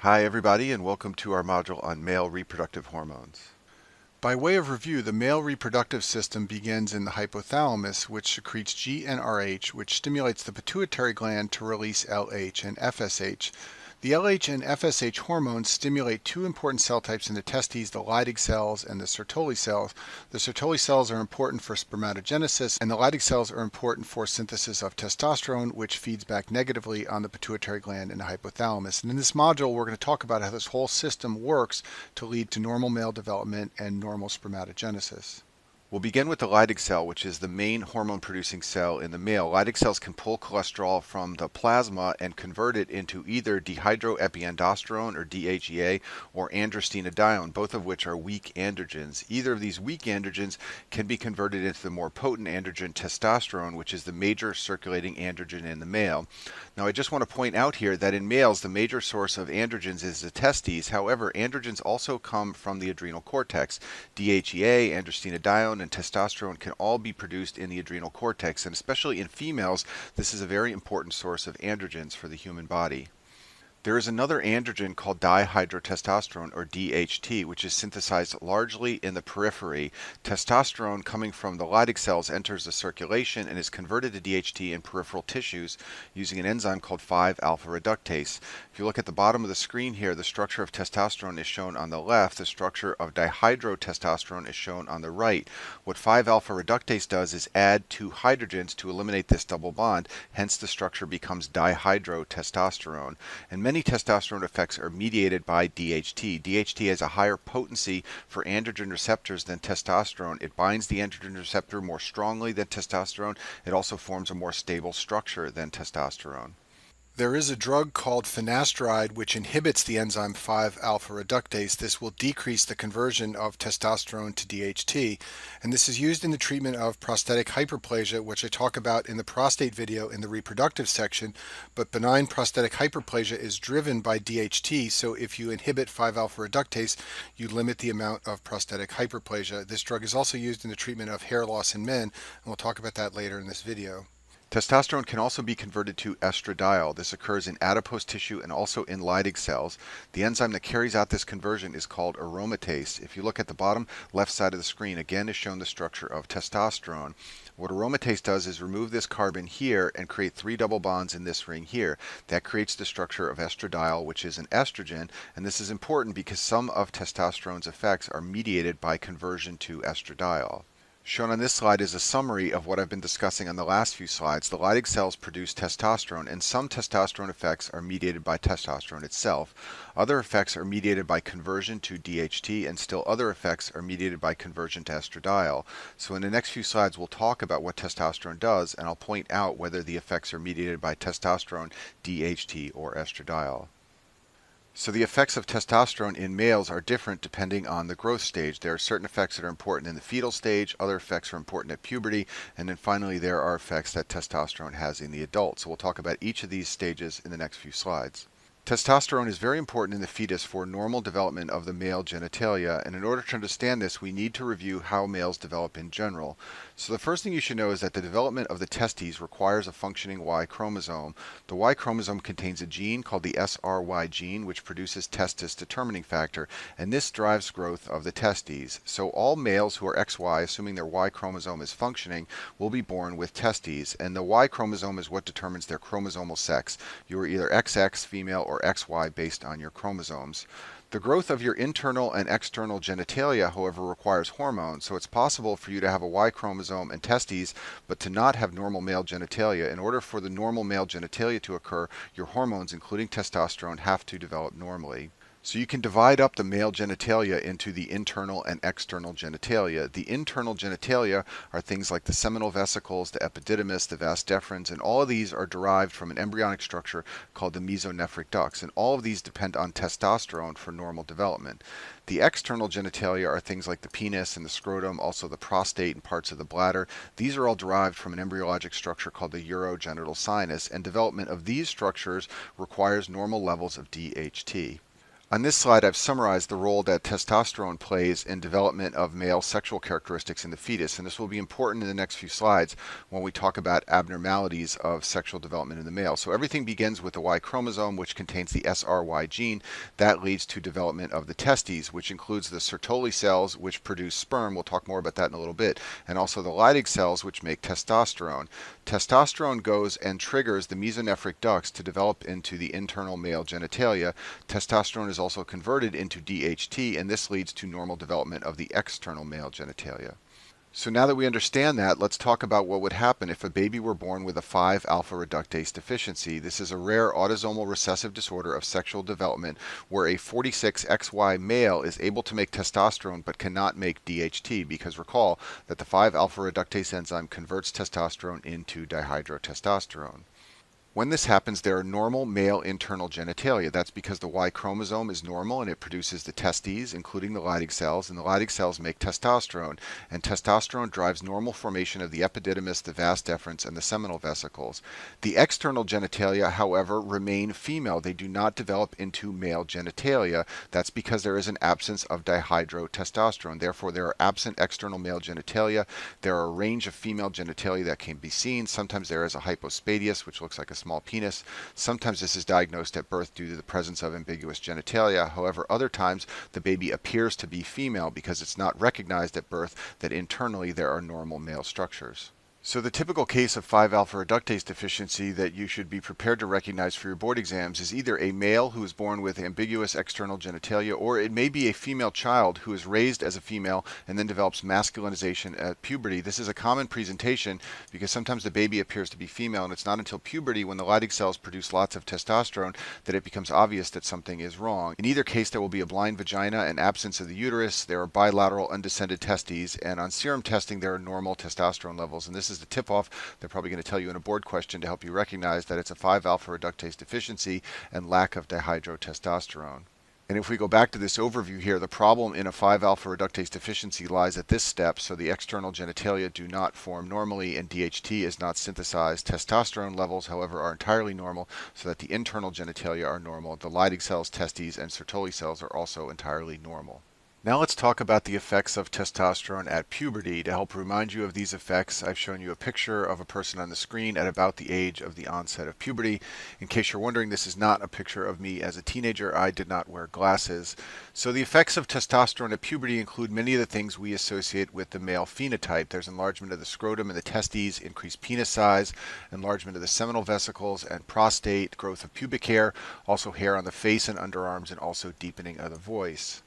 Hi everybody, and welcome to our module on male reproductive hormones. By way of review, the male reproductive system begins in the hypothalamus, which secretes GnRH, which stimulates the pituitary gland to release LH and FSH. The LH and FSH hormones stimulate two important cell types in the testes, the Leydig cells and the Sertoli cells. The Sertoli cells are important for spermatogenesis, and the Leydig cells are important for synthesis of testosterone, which feeds back negatively on the pituitary gland and the hypothalamus. And in this module, we're going to talk about how this whole system works to lead to normal male development and normal spermatogenesis. We'll begin with the Leydig cell, which is the main hormone-producing cell in the male. Leydig cells can pull cholesterol from the plasma and convert it into either dehydroepiandrosterone, or DHEA, or androstenedione, both of which are weak androgens. Either of these weak androgens can be converted into the more potent androgen testosterone, which is the major circulating androgen in the male. Now, I just want to point out here that in males, the major source of androgens is the testes. However, androgens also come from the adrenal cortex. DHEA, androstenedione, and testosterone can all be produced in the adrenal cortex, and especially in females, this is a very important source of androgens for the human body. There is another androgen called dihydrotestosterone, or DHT, which is synthesized largely in the periphery. Testosterone coming from the Leydig cells enters the circulation and is converted to DHT in peripheral tissues using an enzyme called 5-alpha reductase. If you look at the bottom of the screen here, the structure of testosterone is shown on the left. The structure of dihydrotestosterone is shown on the right. What 5-alpha reductase does is add two hydrogens to eliminate this double bond, hence the structure becomes dihydrotestosterone. And many testosterone effects are mediated by DHT. DHT has a higher potency for androgen receptors than testosterone. It binds the androgen receptor more strongly than testosterone. It also forms a more stable structure than testosterone. There is a drug called finasteride which inhibits the enzyme 5-alpha reductase. This will decrease the conversion of testosterone to DHT, and this is used in the treatment of prostatic hyperplasia, which I talk about in the prostate video in the reproductive section. But benign prostatic hyperplasia is driven by DHT, so if you inhibit 5-alpha reductase, you limit the amount of prostatic hyperplasia. This drug is also used in the treatment of hair loss in men, and we'll talk about that later in this video. Testosterone can also be converted to estradiol. This occurs in adipose tissue and also in Leydig cells. The enzyme that carries out this conversion is called aromatase. If you look at the bottom left side of the screen, again is shown the structure of testosterone. What aromatase does is remove this carbon here and create three double bonds in this ring here. That creates the structure of estradiol, which is an estrogen, and this is important because some of testosterone's effects are mediated by conversion to estradiol. Shown on this slide is a summary of what I've been discussing on the last few slides. The Leydig cells produce testosterone, and some testosterone effects are mediated by testosterone itself. Other effects are mediated by conversion to DHT, and still other effects are mediated by conversion to estradiol. So in the next few slides, we'll talk about what testosterone does, and I'll point out whether the effects are mediated by testosterone, DHT, or estradiol. So the effects of testosterone in males are different depending on the growth stage. There are certain effects that are important in the fetal stage, other effects are important at puberty, and then finally there are effects that testosterone has in the adult. So we'll talk about each of these stages in the next few slides. Testosterone is very important in the fetus for normal development of the male genitalia, and in order to understand this, we need to review how males develop in general. So the first thing you should know is that the development of the testes requires a functioning Y chromosome. The Y chromosome contains a gene called the SRY gene, which produces testis determining factor, and this drives growth of the testes. So all males who are XY, assuming their Y chromosome is functioning, will be born with testes, and the Y chromosome is what determines their chromosomal sex. You are either XX, female, or XY based on your chromosomes. The growth of your internal and external genitalia, however, requires hormones, so it's possible for you to have a Y chromosome and testes, but to not have normal male genitalia. In order for the normal male genitalia to occur, your hormones, including testosterone, have to develop normally. So you can divide up the male genitalia into the internal and external genitalia. The internal genitalia are things like the seminal vesicles, the epididymis, the vas deferens, and all of these are derived from an embryonic structure called the mesonephric ducts, and all of these depend on testosterone for normal development. The external genitalia are things like the penis and the scrotum, also the prostate and parts of the bladder. These are all derived from an embryologic structure called the urogenital sinus, and development of these structures requires normal levels of DHT. On this slide, I've summarized the role that testosterone plays in development of male sexual characteristics in the fetus, and this will be important in the next few slides when we talk about abnormalities of sexual development in the male. So everything begins with the Y chromosome, which contains the SRY gene. That leads to development of the testes, which includes the Sertoli cells, which produce sperm. We'll talk more about that in a little bit, and also the Leydig cells, which make testosterone. Testosterone goes and triggers the mesonephric ducts to develop into the internal male genitalia. Testosterone is also converted into DHT, and this leads to normal development of the external male genitalia. So now that we understand that, let's talk about what would happen if a baby were born with a 5-alpha reductase deficiency. This is a rare autosomal recessive disorder of sexual development where a 46XY male is able to make testosterone but cannot make DHT, because recall that the 5-alpha reductase enzyme converts testosterone into dihydrotestosterone. When this happens, there are normal male internal genitalia. That's because the Y chromosome is normal and it produces the testes, including the Leydig cells, and the Leydig cells make testosterone. And testosterone drives normal formation of the epididymis, the vas deferens, and the seminal vesicles. The external genitalia, however, remain female. They do not develop into male genitalia. That's because there is an absence of dihydrotestosterone. Therefore, there are absent external male genitalia. There are a range of female genitalia that can be seen. Sometimes there is a hypospadias, which looks like a small penis. Sometimes this is diagnosed at birth due to the presence of ambiguous genitalia. However, other times the baby appears to be female because it's not recognized at birth that internally there are normal male structures. So the typical case of 5-alpha reductase deficiency that you should be prepared to recognize for your board exams is either a male who is born with ambiguous external genitalia, or it may be a female child who is raised as a female and then develops masculinization at puberty. This is a common presentation because sometimes the baby appears to be female, and it's not until puberty, when the Leydig cells produce lots of testosterone, that it becomes obvious that something is wrong. In either case, there will be a blind vagina and absence of the uterus. There are bilateral undescended testes, and on serum testing there are normal testosterone levels, and this is the tip-off they're probably going to tell you in a board question to help you recognize that it's a 5-alpha reductase deficiency and lack of dihydrotestosterone. And if we go back to this overview here, the problem in a 5-alpha reductase deficiency lies at this step. So the external genitalia do not form normally and DHT is not synthesized. Testosterone levels, however, are entirely normal, so that the internal genitalia are normal. The Leydig cells, testes, and Sertoli cells are also entirely normal. Now let's talk about the effects of testosterone at puberty. To help remind you of these effects, I've shown you a picture of a person on the screen at about the age of the onset of puberty. In case you're wondering, this is not a picture of me as a teenager. I did not wear glasses. So the effects of testosterone at puberty include many of the things we associate with the male phenotype. There's enlargement of the scrotum and the testes, increased penis size, enlargement of the seminal vesicles and prostate, growth of pubic hair, also hair on the face and underarms, and also deepening of the voice.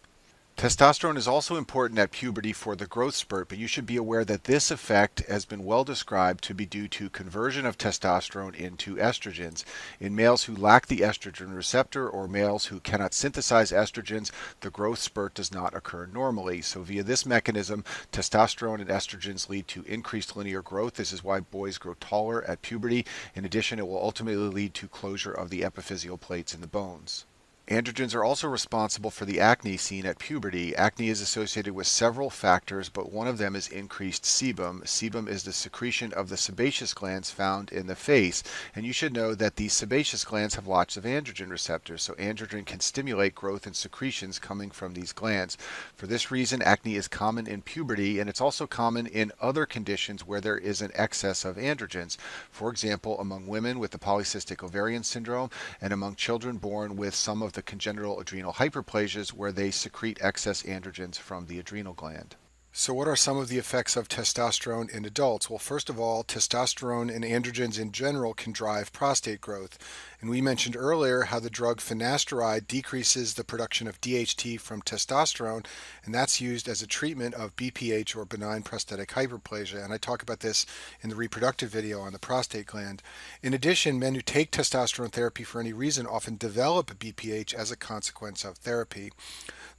Testosterone is also important at puberty for the growth spurt, but you should be aware that this effect has been well described to be due to conversion of testosterone into estrogens. In males who lack the estrogen receptor or males who cannot synthesize estrogens, the growth spurt does not occur normally. So via this mechanism, testosterone and estrogens lead to increased linear growth. This is why boys grow taller at puberty. In addition, it will ultimately lead to closure of the epiphyseal plates in the bones. Androgens are also responsible for the acne seen at puberty. Acne is associated with several factors, but one of them is increased sebum. Sebum is the secretion of the sebaceous glands found in the face, and you should know that these sebaceous glands have lots of androgen receptors, so androgen can stimulate growth and secretions coming from these glands. For this reason, acne is common in puberty, and it's also common in other conditions where there is an excess of androgens. For example, among women with the polycystic ovarian syndrome and among children born with some of the congenital adrenal hyperplasias where they secrete excess androgens from the adrenal gland. So what are some of the effects of testosterone in adults? Well, first of all, testosterone and androgens in general can drive prostate growth. And we mentioned earlier how the drug finasteride decreases the production of DHT from testosterone, and that's used as a treatment of BPH, or benign prostatic hyperplasia. And I talk about this in the reproductive video on the prostate gland. In addition, men who take testosterone therapy for any reason often develop BPH as a consequence of therapy.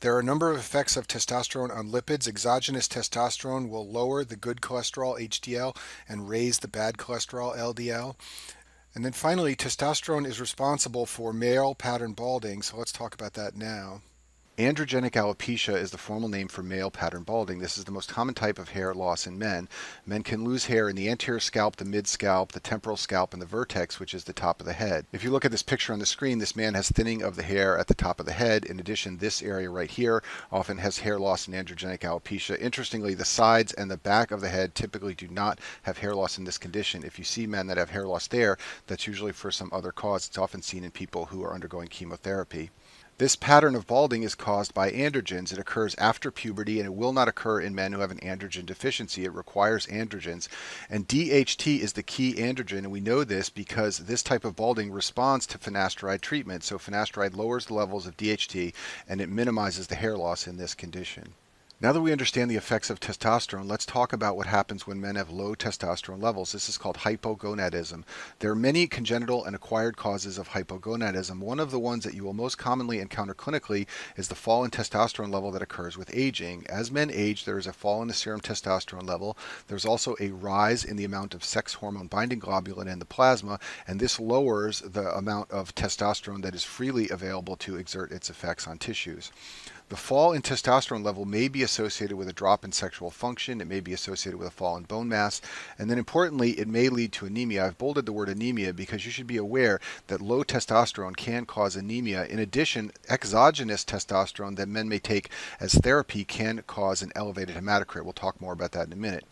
There are a number of effects of testosterone on lipids. Exogenous testosterone will lower the good cholesterol HDL and raise the bad cholesterol LDL. And then finally, testosterone is responsible for male pattern balding, so let's talk about that now. Androgenic alopecia is the formal name for male pattern balding. This is the most common type of hair loss in men. Men can lose hair in the anterior scalp, the mid-scalp, the temporal scalp, and the vertex, which is the top of the head. If you look at this picture on the screen, this man has thinning of the hair at the top of the head. In addition, this area right here often has hair loss in androgenic alopecia. Interestingly, the sides and the back of the head typically do not have hair loss in this condition. If you see men that have hair loss there, that's usually for some other cause. It's often seen in people who are undergoing chemotherapy. This pattern of balding is caused by androgens. It occurs after puberty, and it will not occur in men who have an androgen deficiency. It requires androgens. And DHT is the key androgen, and we know this because this type of balding responds to finasteride treatment. So finasteride lowers the levels of DHT, and it minimizes the hair loss in this condition. Now that we understand the effects of testosterone, let's talk about what happens when men have low testosterone levels. This is called hypogonadism. There are many congenital and acquired causes of hypogonadism. One of the ones that you will most commonly encounter clinically is the fall in testosterone level that occurs with aging. As men age, there is a fall in the serum testosterone level. There's also a rise in the amount of sex hormone binding globulin in the plasma, and this lowers the amount of testosterone that is freely available to exert its effects on tissues. The fall in testosterone level may be associated with a drop in sexual function. It may be associated with a fall in bone mass. And then importantly, it may lead to anemia. I've bolded the word anemia because you should be aware that low testosterone can cause anemia. In addition, exogenous testosterone that men may take as therapy can cause an elevated hematocrit. We'll talk more about that in a minute.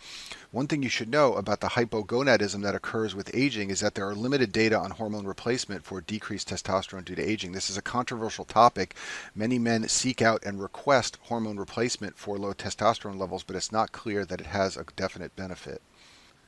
One thing you should know about the hypogonadism that occurs with aging is that there are limited data on hormone replacement for decreased testosterone due to aging. This is a controversial topic. Many men seek out and request hormone replacement for low testosterone levels, but it's not clear that it has a definite benefit.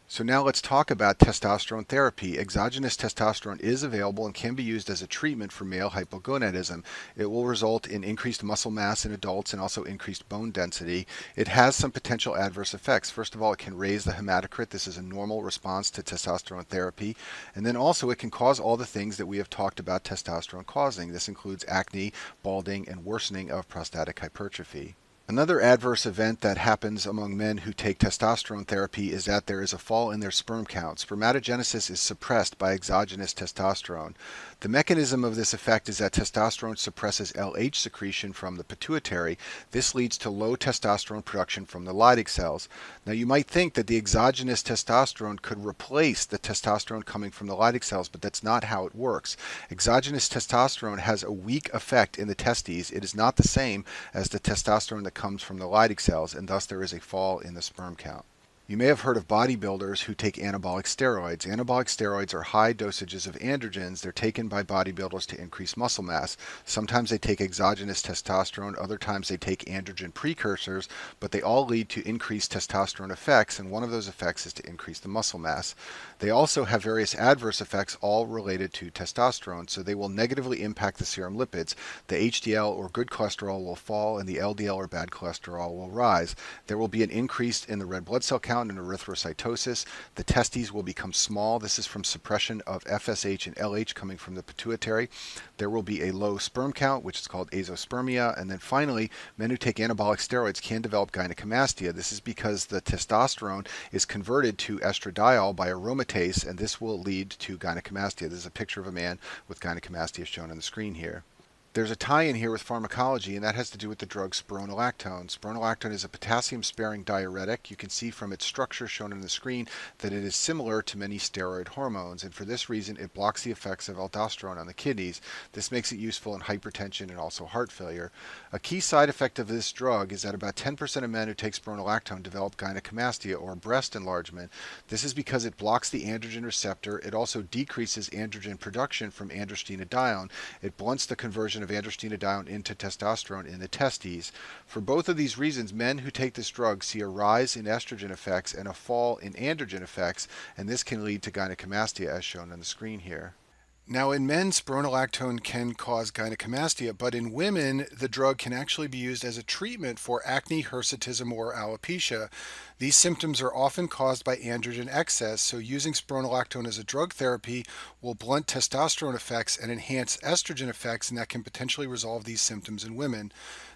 So now let's talk about testosterone therapy. Exogenous testosterone is available and can be used as a treatment for male hypogonadism. It will result in increased muscle mass in adults and also increased bone density. It has some potential adverse effects. First of all, it can raise the hematocrit. This is a normal response to testosterone therapy. And then also it can cause all the things that we have talked about testosterone causing. This includes acne, balding, and worsening of prostatic hypertrophy. Another adverse event that happens among men who take testosterone therapy is that there is a fall in their sperm count. Spermatogenesis is suppressed by exogenous testosterone. The mechanism of this effect is that testosterone suppresses LH secretion from the pituitary. This leads to low testosterone production from the Leydig cells. Now you might think that the exogenous testosterone could replace the testosterone coming from the Leydig cells, but that's not how it works. Exogenous testosterone has a weak effect in the testes. It is not the same as the testosterone that comes from the Leydig cells, and thus there is a fall in the sperm count. You may have heard of bodybuilders who take anabolic steroids. Anabolic steroids are high dosages of androgens. They're taken by bodybuilders to increase muscle mass. Sometimes they take exogenous testosterone, other times they take androgen precursors, but they all lead to increased testosterone effects, and one of those effects is to increase the muscle mass. They also have various adverse effects, all related to testosterone, so they will negatively impact the serum lipids. The HDL or good cholesterol will fall, and the LDL or bad cholesterol will rise. There will be an increase in the red blood cell count and erythrocytosis. The testes will become small. This is from suppression of FSH and LH coming from the pituitary. There will be a low sperm count, which is called azoospermia. And then finally, men who take anabolic steroids can develop gynecomastia. This is because the testosterone is converted to estradiol by aromatase, and this will lead to gynecomastia. This is a picture of a man with gynecomastia shown on the screen here. There's a tie-in here with pharmacology, and that has to do with the drug spironolactone. Spironolactone is a potassium-sparing diuretic. You can see from its structure shown on the screen that it is similar to many steroid hormones, and for this reason it blocks the effects of aldosterone on the kidneys. This makes it useful in hypertension and also heart failure. A key side effect of this drug is that about 10% of men who take spironolactone develop gynecomastia or breast enlargement. This is because it blocks the androgen receptor. It also decreases androgen production from androstenedione. It blunts the conversion of androstenedione into testosterone in the testes. For both of these reasons, men who take this drug see a rise in estrogen effects and a fall in androgen effects, and this can lead to gynecomastia as shown on the screen here. Now, in men, spironolactone can cause gynecomastia, but in women, the drug can actually be used as a treatment for acne, hirsutism, or alopecia. These symptoms are often caused by androgen excess, so using spironolactone as a drug therapy will blunt testosterone effects and enhance estrogen effects, and that can potentially resolve these symptoms in women.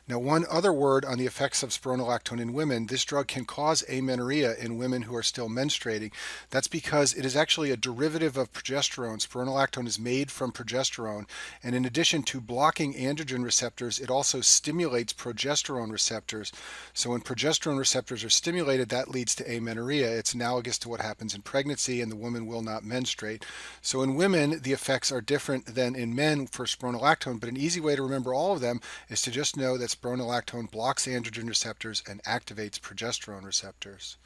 Now, one other word on the effects of spironolactone in women: this drug can cause amenorrhea in women who are still menstruating. That's because it is actually a derivative of progesterone. Spironolactone is made from progesterone, and in addition to blocking androgen receptors, it also stimulates progesterone receptors. So when progesterone receptors are stimulated, that leads to amenorrhea. It's analogous to what happens in pregnancy, and the woman will not menstruate. So in women, the effects are different than in men for spironolactone, but an easy way to remember all of them is to just know that spironolactone blocks androgen receptors and activates progesterone receptors.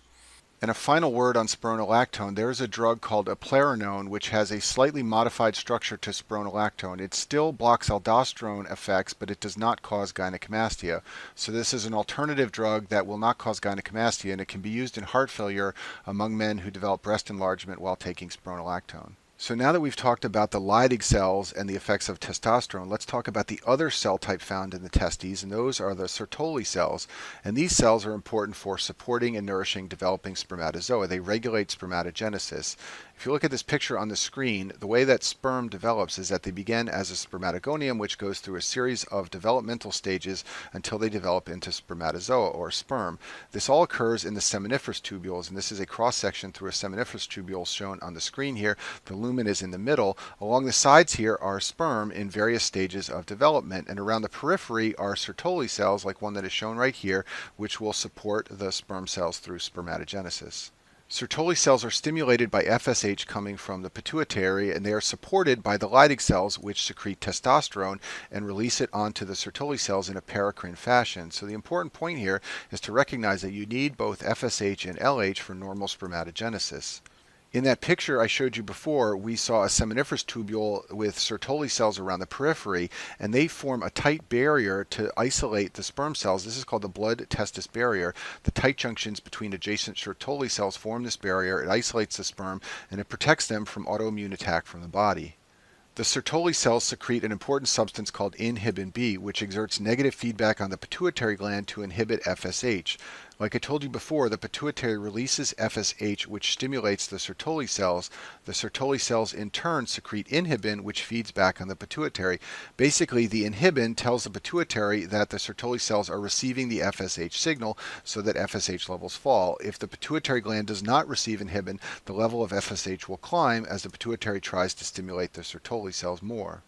And a final word on spironolactone: there is a drug called eplerenone which has a slightly modified structure to spironolactone. It still blocks aldosterone effects, but it does not cause gynecomastia. So this is an alternative drug that will not cause gynecomastia, and it can be used in heart failure among men who develop breast enlargement while taking spironolactone. So now that we've talked about the Leydig cells and the effects of testosterone, let's talk about the other cell type found in the testes, and those are the Sertoli cells. And these cells are important for supporting and nourishing developing spermatozoa. They regulate spermatogenesis. If you look at this picture on the screen, the way that sperm develops is that they begin as a spermatogonium, which goes through a series of developmental stages until they develop into spermatozoa, or sperm. This all occurs in the seminiferous tubules, and this is a cross-section through a seminiferous tubule shown on the screen here. The lumen is in the middle. Along the sides here are sperm in various stages of development, and around the periphery are Sertoli cells, like one that is shown right here, which will support the sperm cells through spermatogenesis. Sertoli cells are stimulated by FSH coming from the pituitary, and they are supported by the Leydig cells, which secrete testosterone and release it onto the Sertoli cells in a paracrine fashion. So the important point here is to recognize that you need both FSH and LH for normal spermatogenesis. In that picture I showed you before, we saw a seminiferous tubule with Sertoli cells around the periphery, and they form a tight barrier to isolate the sperm cells. This is called the blood-testis barrier. The tight junctions between adjacent Sertoli cells form this barrier. It isolates the sperm, and it protects them from autoimmune attack from the body. The Sertoli cells secrete an important substance called inhibin B, which exerts negative feedback on the pituitary gland to inhibit FSH. Like I told you before, the pituitary releases FSH, which stimulates the Sertoli cells. The Sertoli cells in turn secrete inhibin, which feeds back on the pituitary. Basically, the inhibin tells the pituitary that the Sertoli cells are receiving the FSH signal so that FSH levels fall. If the pituitary gland does not receive inhibin, the level of FSH will climb as the pituitary tries to stimulate the Sertoli cells more.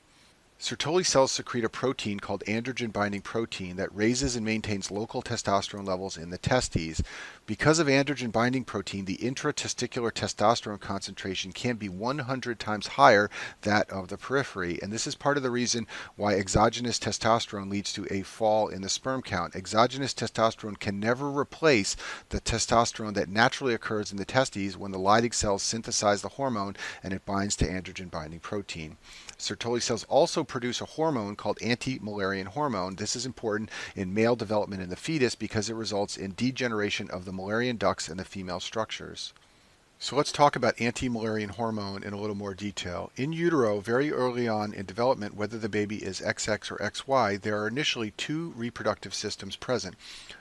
Sertoli cells secrete a protein called androgen-binding protein that raises and maintains local testosterone levels in the testes. Because of androgen-binding protein, the intratesticular testosterone concentration can be 100 times higher that of the periphery, and this is part of the reason why exogenous testosterone leads to a fall in the sperm count. Exogenous testosterone can never replace the testosterone that naturally occurs in the testes when the Leydig cells synthesize the hormone and it binds to androgen-binding protein. Sertoli cells also produce a hormone called anti-Müllerian hormone. This is important in male development in the fetus because it results in degeneration of the Müllerian ducts and the female structures. So let's talk about anti-Müllerian hormone in a little more detail. In utero, very early on in development, whether the baby is XX or XY, there are initially two reproductive systems present.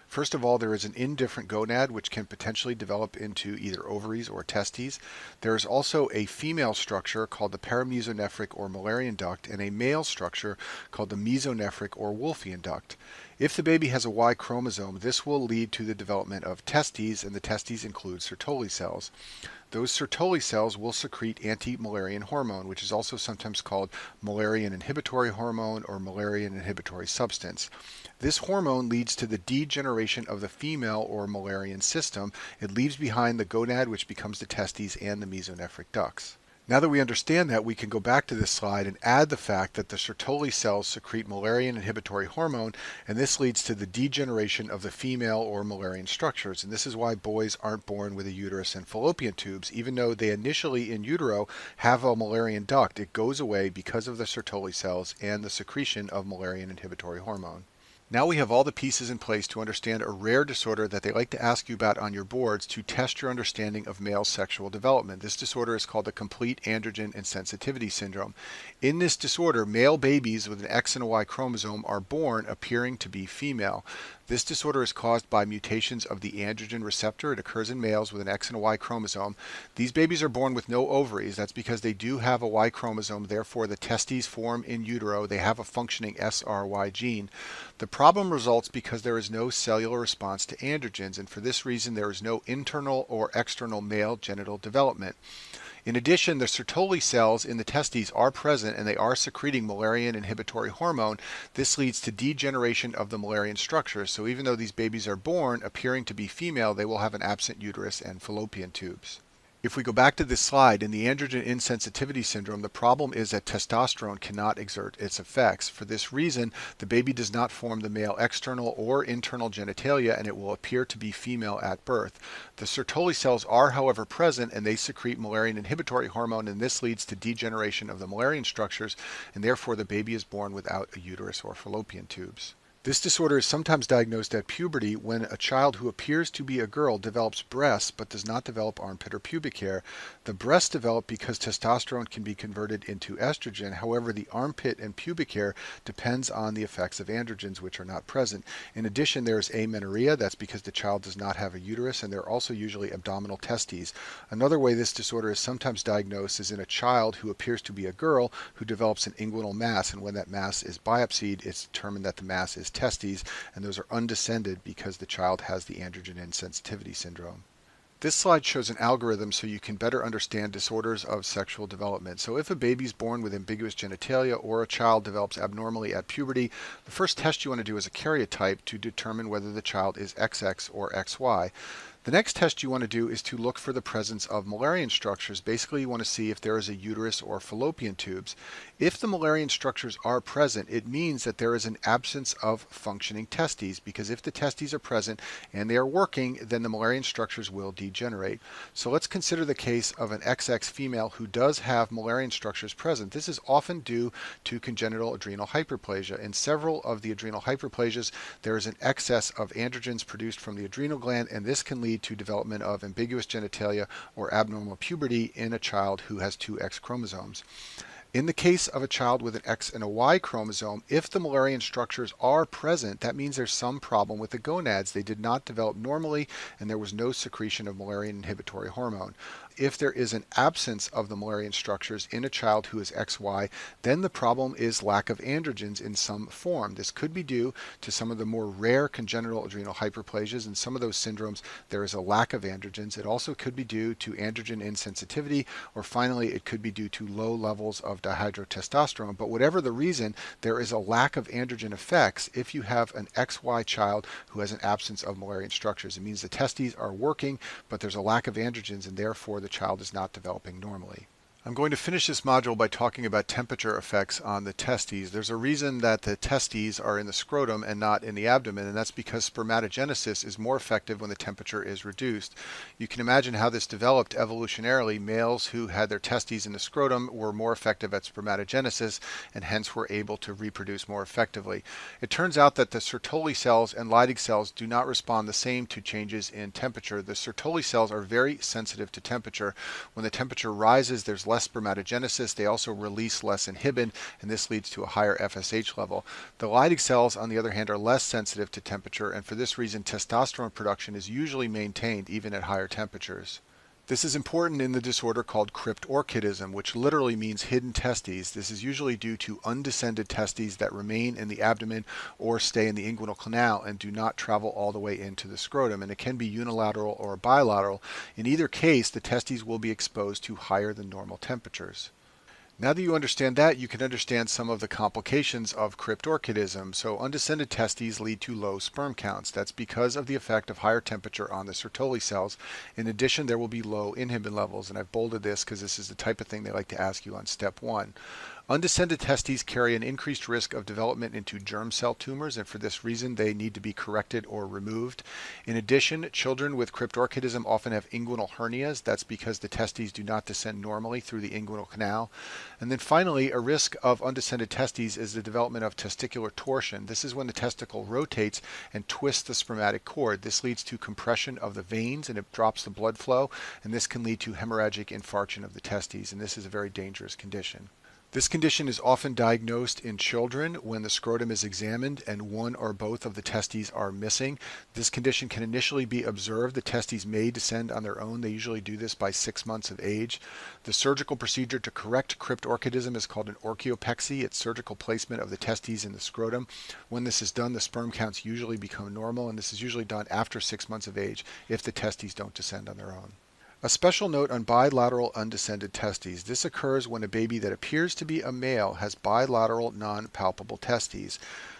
First of all, there is an indifferent gonad, which can potentially develop into either ovaries or testes. There is also a female structure called the paramesonephric or Müllerian duct, and a male structure called the mesonephric or Wolffian duct. If the baby has a Y chromosome, this will lead to the development of testes, and the testes include Sertoli cells. Those Sertoli cells will secrete anti-Müllerian hormone, which is also sometimes called Müllerian inhibitory hormone or Müllerian inhibitory substance. This hormone leads to the degeneration of the female or Müllerian system. It leaves behind the gonad, which becomes the testes, and the mesonephric ducts. Now that we understand that, we can go back to this slide and add the fact that the Sertoli cells secrete Müllerian inhibitory hormone, and this leads to the degeneration of the female or Müllerian structures. And this is why boys aren't born with a uterus and fallopian tubes. Even though they initially in utero have a Müllerian duct, it goes away because of the Sertoli cells and the secretion of Müllerian inhibitory hormone. Now we have all the pieces in place to understand a rare disorder that they like to ask you about on your boards to test your understanding of male sexual development. This disorder is called the complete androgen insensitivity syndrome. In this disorder, male babies with an X and a Y chromosome are born appearing to be female. This disorder is caused by mutations of the androgen receptor. It occurs in males with an X and a Y chromosome. These babies are born with no ovaries. That's because they do have a Y chromosome. Therefore, the testes form in utero. They have a functioning SRY gene. The problem results because there is no cellular response to androgens, and for this reason, there is no internal or external male genital development. In addition, the Sertoli cells in the testes are present and they are secreting Mullerian inhibitory hormone. This leads to degeneration of the Mullerian structures. So even though these babies are born appearing to be female, they will have an absent uterus and fallopian tubes. If we go back to this slide, in the androgen insensitivity syndrome, the problem is that testosterone cannot exert its effects. For this reason, the baby does not form the male external or internal genitalia, and it will appear to be female at birth. The Sertoli cells are, however, present, and they secrete Mullerian inhibitory hormone, and this leads to degeneration of the Mullerian structures, and therefore the baby is born without a uterus or fallopian tubes. This disorder is sometimes diagnosed at puberty when a child who appears to be a girl develops breasts but does not develop armpit or pubic hair. The breasts develop because testosterone can be converted into estrogen. However, the armpit and pubic hair depends on the effects of androgens, which are not present. In addition, there is amenorrhea. That's because the child does not have a uterus, and there are also usually abdominal testes. Another way this disorder is sometimes diagnosed is in a child who appears to be a girl who develops an inguinal mass, and when that mass is biopsied, it's determined that the mass is testes, and those are undescended because the child has the androgen insensitivity syndrome. This slide shows an algorithm so you can better understand disorders of sexual development. So if a baby is born with ambiguous genitalia or a child develops abnormally at puberty, the first test you want to do is a karyotype to determine whether the child is XX or XY. The next test you want to do is to look for the presence of Mullerian structures. Basically, you want to see if there is a uterus or fallopian tubes. If the Mullerian structures are present, it means that there is an absence of functioning testes, because if the testes are present and they are working, then the Mullerian structures will degenerate. So let's consider the case of an XX female who does have Mullerian structures present. This is often due to congenital adrenal hyperplasia. In several of the adrenal hyperplasias, there is an excess of androgens produced from the adrenal gland, and this can lead to development of ambiguous genitalia or abnormal puberty in a child who has two X chromosomes. In the case of a child with an X and a Y chromosome, if the Mullerian structures are present, that means there's some problem with the gonads. They did not develop normally, and there was no secretion of Mullerian inhibitory hormone. If there is an absence of the Mullerian structures in a child who is XY, then the problem is lack of androgens in some form. This could be due to some of the more rare congenital adrenal hyperplasias. In some of those syndromes, there is a lack of androgens. It also could be due to androgen insensitivity, or finally, it could be due to low levels of dihydrotestosterone. But whatever the reason, there is a lack of androgen effects if you have an XY child who has an absence of Mullerian structures. It means the testes are working, but there's a lack of androgens, and therefore the child is not developing normally. I'm going to finish this module by talking about temperature effects on the testes. There's a reason that the testes are in the scrotum and not in the abdomen, and that's because spermatogenesis is more effective when the temperature is reduced. You can imagine how this developed evolutionarily. Males who had their testes in the scrotum were more effective at spermatogenesis and hence were able to reproduce more effectively. It turns out that the Sertoli cells and Leydig cells do not respond the same to changes in temperature. The Sertoli cells are very sensitive to temperature. When the temperature rises, there's less spermatogenesis. They also release less inhibin, and this leads to a higher FSH level. The Leydig cells, on the other hand, are less sensitive to temperature, and for this reason, testosterone production is usually maintained even at higher temperatures. This is important in the disorder called cryptorchidism, which literally means hidden testes. This is usually due to undescended testes that remain in the abdomen or stay in the inguinal canal and do not travel all the way into the scrotum. And it can be unilateral or bilateral. In either case, the testes will be exposed to higher than normal temperatures. Now that you understand that, you can understand some of the complications of cryptorchidism. So undescended testes lead to low sperm counts. That's because of the effect of higher temperature on the Sertoli cells. In addition, there will be low inhibin levels, and I've bolded this because this is the type of thing they like to ask you on step 1. Undescended testes carry an increased risk of development into germ cell tumors, and for this reason they need to be corrected or removed. In addition, children with cryptorchidism often have inguinal hernias. That's because the testes do not descend normally through the inguinal canal. And then finally, a risk of undescended testes is the development of testicular torsion. This is when the testicle rotates and twists the spermatic cord. This leads to compression of the veins and it drops the blood flow, and this can lead to hemorrhagic infarction of the testes, and this is a very dangerous condition. This condition is often diagnosed in children when the scrotum is examined and one or both of the testes are missing. This condition can initially be observed. The testes may descend on their own. They usually do this by 6 months of age. The surgical procedure to correct cryptorchidism is called an orchiopexy. It's surgical placement of the testes in the scrotum. When this is done, the sperm counts usually become normal, and this is usually done after 6 months of age if the testes don't descend on their own. A special note on bilateral undescended testes. This occurs when a baby that appears to be a male has bilateral non-palpable testes.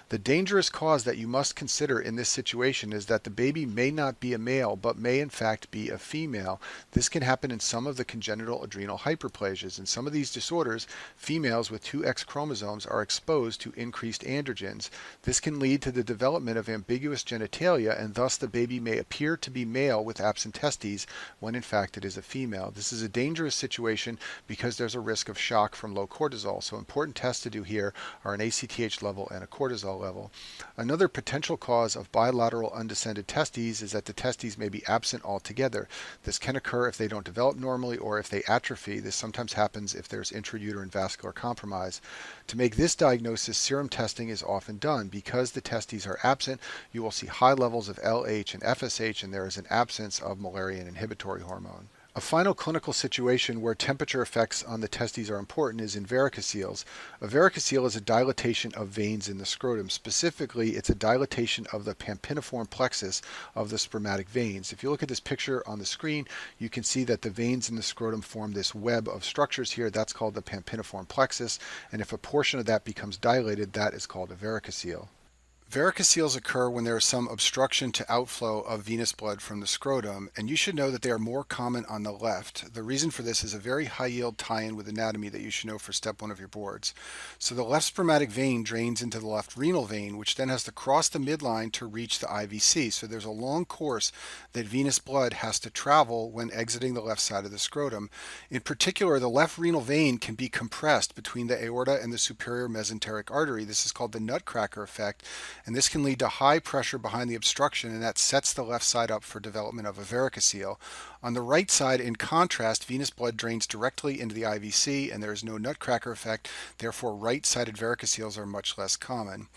The dangerous cause that you must consider in this situation is that the baby may not be a male, but may in fact be a female. This can happen in some of the congenital adrenal hyperplasias. In some of these disorders, females with two X chromosomes are exposed to increased androgens. This can lead to the development of ambiguous genitalia, and thus the baby may appear to be male with absent testes when in fact it is a female. This is a dangerous situation because there's a risk of shock from low cortisol. So important tests to do here are an ACTH level and a cortisol level. Another potential cause of bilateral undescended testes is that the testes may be absent altogether. This can occur if they don't develop normally or if they atrophy. This sometimes happens if there's intrauterine vascular compromise. To make this diagnosis, serum testing is often done. Because the testes are absent, you will see high levels of LH and FSH, and there is an absence of Müllerian inhibitory hormone. A final clinical situation where temperature effects on the testes are important is in varicoceles. A varicocele is a dilatation of veins in the scrotum. Specifically, it's a dilatation of the pampiniform plexus of the spermatic veins. If you look at this picture on the screen, you can see that the veins in the scrotum form this web of structures here. That's called the pampiniform plexus, and if a portion of that becomes dilated, that is called a varicocele. Varicoceles occur when there is some obstruction to outflow of venous blood from the scrotum, and you should know that they are more common on the left. The reason for this is a very high-yield tie-in with anatomy that you should know for step 1 of your boards. So the left spermatic vein drains into the left renal vein, which then has to cross the midline to reach the IVC. So there's a long course that venous blood has to travel when exiting the left side of the scrotum. In particular, the left renal vein can be compressed between the aorta and the superior mesenteric artery. This is called the nutcracker effect, and this can lead to high pressure behind the obstruction, and that sets the left side up for development of a varicocele. On the right side, in contrast, venous blood drains directly into the IVC, and there is no nutcracker effect. Therefore, right-sided varicoceles are much less common.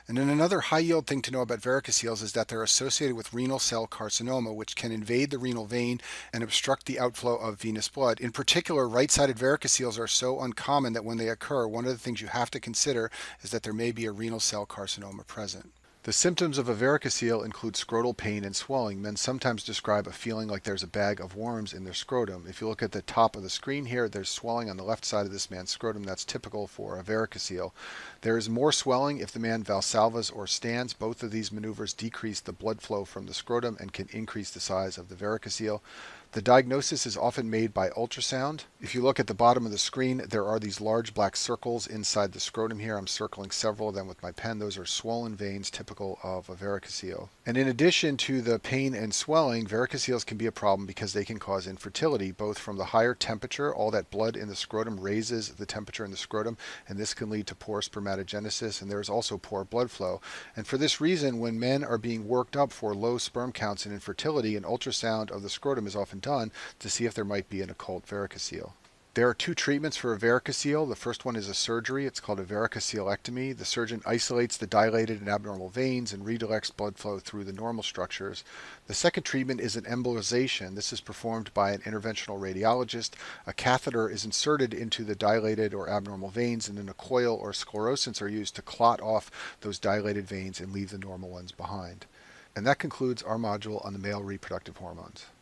And then another high-yield thing to know about varicoceles is that they're associated with renal cell carcinoma, which can invade the renal vein and obstruct the outflow of venous blood. In particular, right-sided varicoceles are so uncommon that when they occur, one of the things you have to consider is that there may be a renal cell carcinoma present. The symptoms of a varicocele include scrotal pain and swelling. Men sometimes describe a feeling like there's a bag of worms in their scrotum. If you look at the top of the screen here, there's swelling on the left side of this man's scrotum. That's typical for a varicocele. There is more swelling if the man valsalvas or stands. Both of these maneuvers decrease the blood flow from the scrotum and can increase the size of the varicocele. The diagnosis is often made by ultrasound. If you look at the bottom of the screen, there are these large black circles inside the scrotum here. I'm circling several of them with my pen. Those are swollen veins typical of a varicocele. And in addition to the pain and swelling, varicoceles can be a problem because they can cause infertility, both from the higher temperature. All that blood in the scrotum raises the temperature in the scrotum, and this can lead to poor spermatogenesis, and there is also poor blood flow. And for this reason, when men are being worked up for low sperm counts and infertility, an ultrasound of the scrotum is often done to see if there might be an occult varicocele. There are two treatments for a varicocele. The first one is a surgery. It's called a varicocelectomy. The surgeon isolates the dilated and abnormal veins and redirects blood flow through the normal structures. The second treatment is an embolization. This is performed by an interventional radiologist. A catheter is inserted into the dilated or abnormal veins, and then a coil or sclerosants are used to clot off those dilated veins and leave the normal ones behind. And that concludes our module on the male reproductive hormones.